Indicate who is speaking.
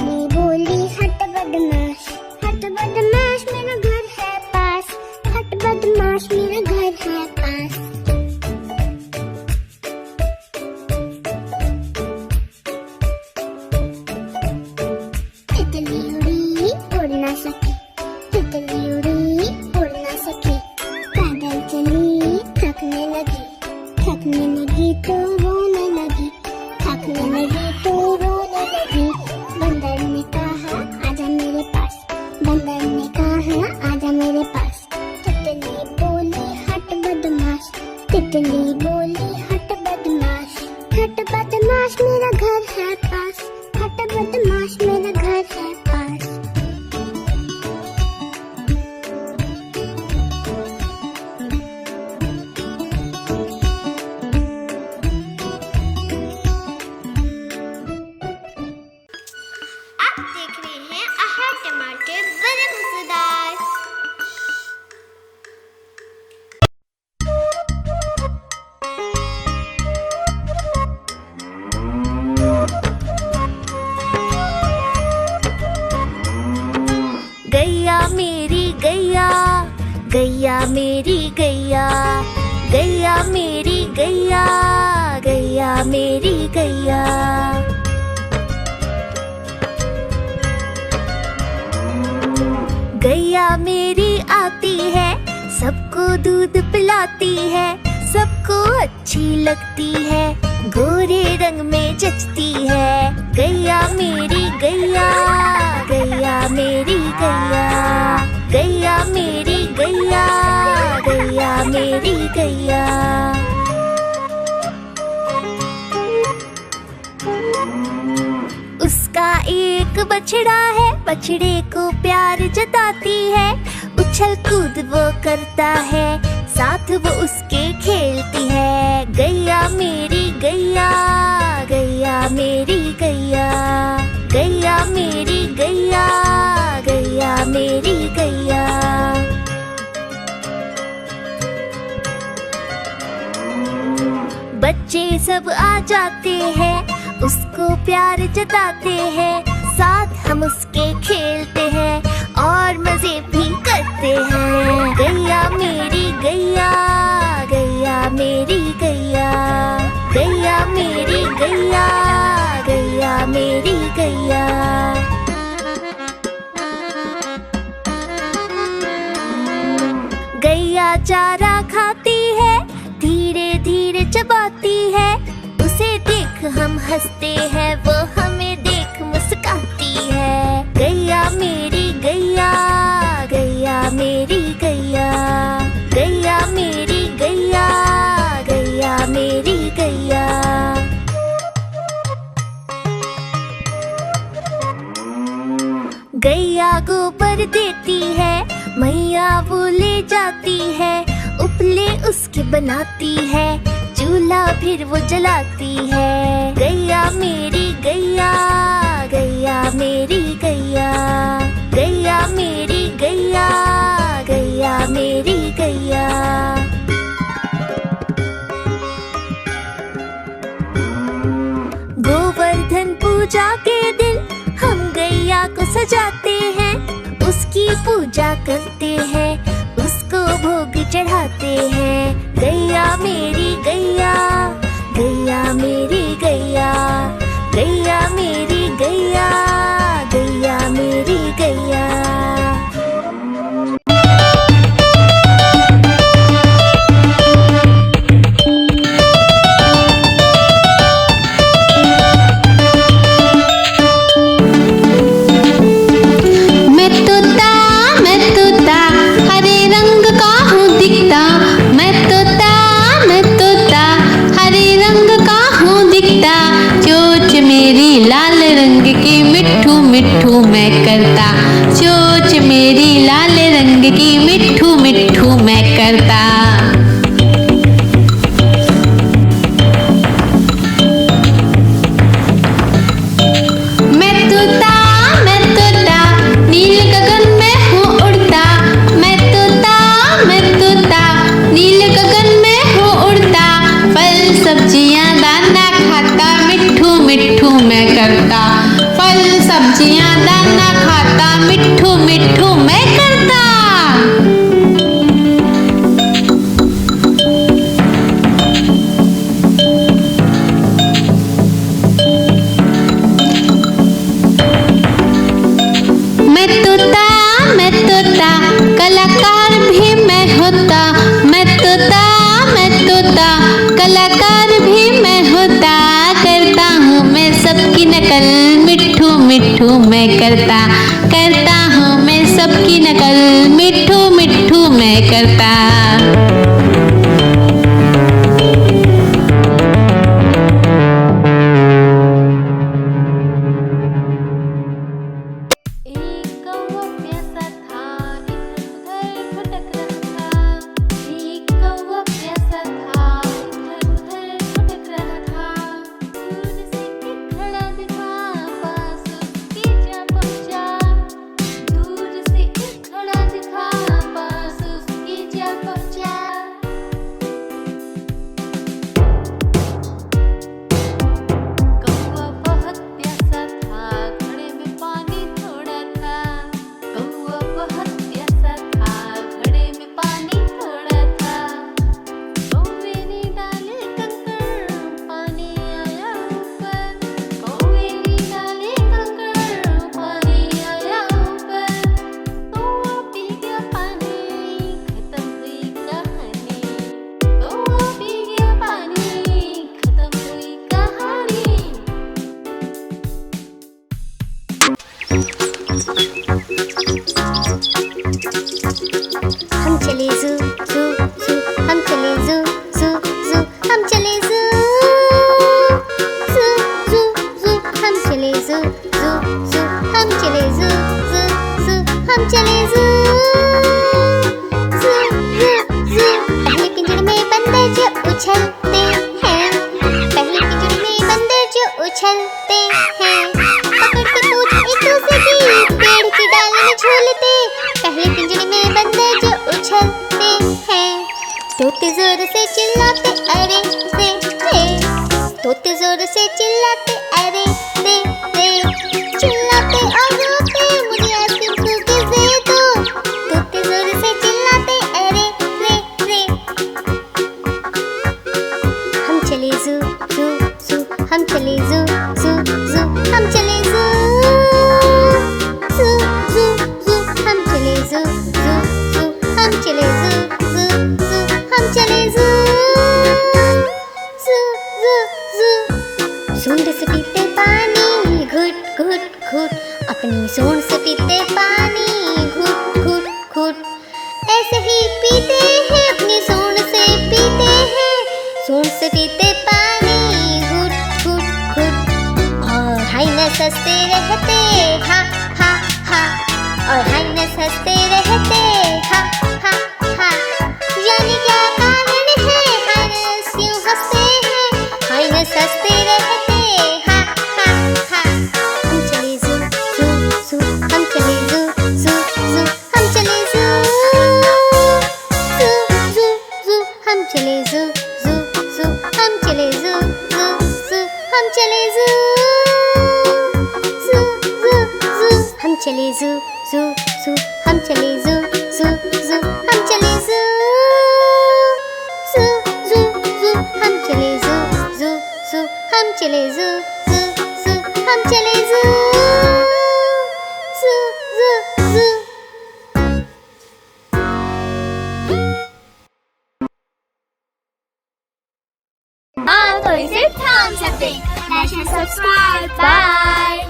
Speaker 1: तितली बोली हट बदमाश, हट बदमाश मेरा घर है पास, हट बदमाश मेरा घर है पास। तितली उड़ी उड़ ना सकी, तितली उड़ी उड़ ना सकी, पैदल चली थकने लगी तो रोने लगी, थकने लगी तो रोने लगी। बंदर ने कहा आजा मेरे पास, बंदर ने कहा आजा मेरे पास। तितली बोली हट बदमाश, तितली बोली हट बदमाश, हट बदमाश मेरा घर है पास, हट बदमाश मेरा घर है पास।
Speaker 2: आप देख रहे हैं आहार टमाटर बड़े मजेदार।
Speaker 3: गैया मेरी गैया, गैया मेरी गैया, गैया मेरी गैया, गैया मेरी गैया। गैया मेरी आती है, सबको दूध पिलाती है, सबको अच्छी लगती है, गोरे रंग में जचती है। गैया मेरी गैया, गैया मेरी गैया, गैया मेरी गैया, गैया मेरी गैया। उसका एक बछड़ा है, बछड़े को प्यार जताती है, उछल कूद वो करता है, साथ वो उसके खेलती है। गैया मेरी गैया, गैया मेरी गैया, गैया मेरी गैया, गैया मेरी गैया। बच्चे सब आ जाते हैं, उसको प्यार जताते हैं, साथ हम उसके खेलते हैं और मजे भी करते हैं। गैया मेरी गैया, गैया मेरी गैया, गैया मेरी गैया, गैया मेरी गैया। गैया चारा खाती है, धीरे धीरे चबाती है, उसे देख हम हंसते हैं, वो हमें देख मुस्काती है। गैया मेरी गैया, गैया मेरी गैया, गैया मेरी गैया, गैया मेरी गैया। गैया गोबर देती है, मैया वो ले जाती है, उपले उसके बनाती है, चूल्हा फिर वो जलाती है। गैया मेरी गैया, गैया मेरी गैया, गैया मेरी गैया, गैया मेरी गैया। गोवर्धन पूजा के दिन हम गैया को सजाते हैं, उसकी पूजा करते हैं, उसको भोग चढ़ाते हैं। गैया मेरी गैया, गैया मेरी गैया, गैया मेरी गैया, गैया मेरी गैया।
Speaker 4: मैं तोता हरे रंग का हूँ दिखता, मैं तोता सबकी नकल, मिट्ठू मिट्ठू मैं करता करता हूँ मैं सबकी नकल, मिट्ठू मिट्ठू मैं करता।
Speaker 1: हम चले ज़ू ज़ू ज़ू, हम चले ज़ू ज़ू ज़ू, हम चले ज़ू ज़ू ज़ू ज़ू, हम चले ज़ू ज़ू ज़ू, हम चले ज़ू ज़ू ज़ू, हम चले ज़ू ज़ू ज़ू ज़ू। पहले पिंजरे में बंदर जो उछलते हैं, पहले पिंजरे में बंदर जो उछलते हैं, पकड़ के पूछ एक दूसरे की, पेड़ की डाल में झूलते। पहले पिंजरे में बंदर जो उछलते हैं, तोते जोर से चिल्लाते अरे रे रे, तोते जोर से चिल्लाते अरे रे रे, चिल्लाते और रोते मुझे आइसक्रीम कुकीज़ दे दो। तोते जोर से चिल्लाते अरे रे रे। हम चले ज़ू ज़ू ज़ू, हम चले ज़ू ज़ू ज़ू, हम चले ज़ू ज़ू ज़ू ज़ू, हम चले ज़ू ज़ू ज़ू, हम चले ज़ू ज़ू ज़ू, हम चले ज़ू ज़ू ज़ू ज़ू। सूंड से पीते पानी घुट घुट घुट, अपनी सूंड से पीते पानी घुट घुट घुट, ऐसे ही पीते हैं अपनी सूंड से पीते हैं, सूंड से पीते पानी घुट घुट घुट। और हाय न सस्ते रहते हा हा हा, और हाय